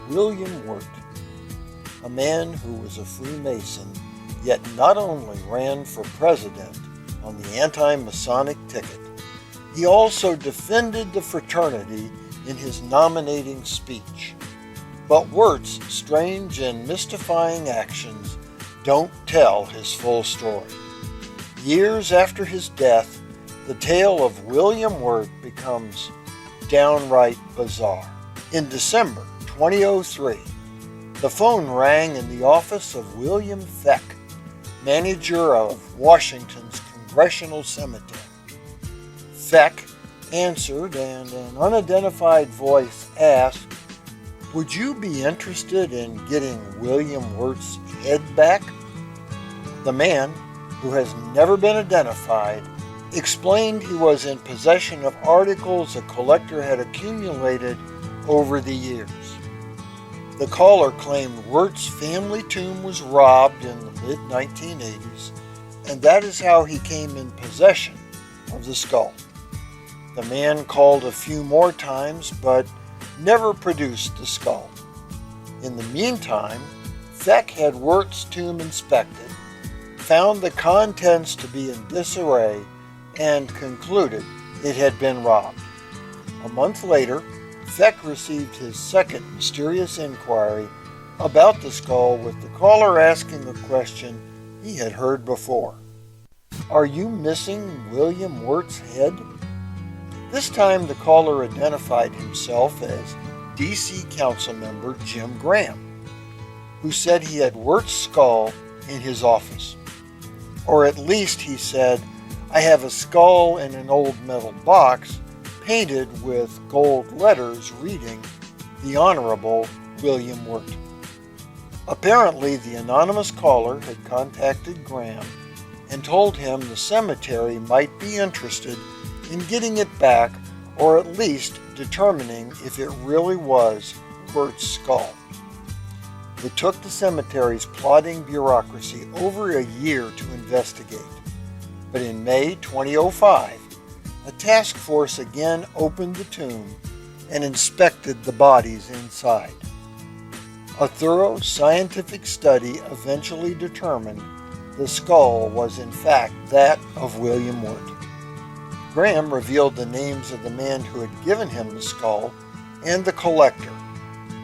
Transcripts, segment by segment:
William Wirt, a man who was a Freemason, yet not only ran for president on the anti-Masonic ticket, he also defended the fraternity in his nominating speech. But Wirt's strange and mystifying actions don't tell his full story. Years after his death, the tale of William Wirt becomes downright bizarre. In December 2003, the phone rang in the office of William Feck, manager of Washington's Congressional Cemetery. Feck answered, and an unidentified voice asked, "Would you be interested in getting William Wirt's head back?" The man, who has never been identified, explained he was in possession of articles a collector had accumulated over the years. The caller claimed Wirt's family tomb was robbed in the mid-1980s, and that is how he came in possession of the skull. The man called a few more times, but never produced the skull. In the meantime, Feck had Wirt's tomb inspected, found the contents to be in disarray, and concluded it had been robbed. A month later, Feck received his second mysterious inquiry about the skull, with the caller asking a question he had heard before. "Are you missing William Wirt's head?" This time the caller identified himself as D.C. Council member Jim Graham, who said he had Wirt's skull in his office. Or at least he said, "I have a skull in an old metal box painted with gold letters reading, 'The Honorable William Wirt.'" Apparently, the anonymous caller had contacted Graham and told him the cemetery might be interested in getting it back, or at least determining if it really was Wirt's skull. It took the cemetery's plodding bureaucracy over a year to investigate, but in May 2005, a task force again opened the tomb and inspected the bodies inside. A thorough scientific study eventually determined the skull was in fact that of William Wirt. Graham revealed the names of the man who had given him the skull and the collector,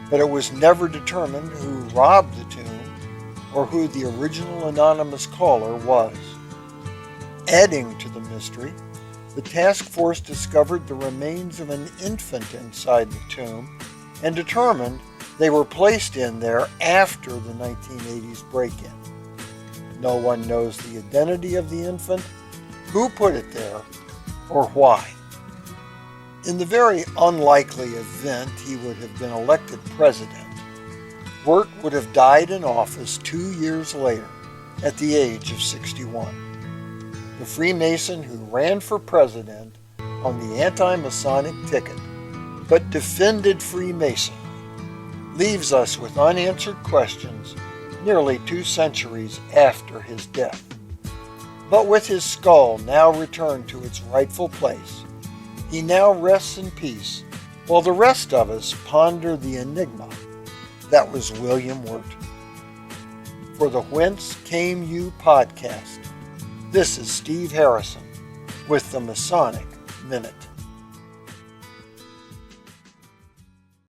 but it was never determined who robbed the tomb or who the original anonymous caller was. Adding to the mystery, the task force discovered the remains of an infant inside the tomb and determined they were placed in there after the 1980s break-in. No one knows the identity of the infant, who put it there, or why. In the very unlikely event he would have been elected president, Wirt would have died in office 2 years later at the age of 61. The Freemason who ran for president on the anti-Masonic ticket but defended Freemasonry leaves us with unanswered questions nearly 2 centuries after his death. But with his skull now returned to its rightful place, he now rests in peace while the rest of us ponder the enigma that was William Wirt. For the Whence Came You podcast, this is Steve Harrison with the Masonic Minute.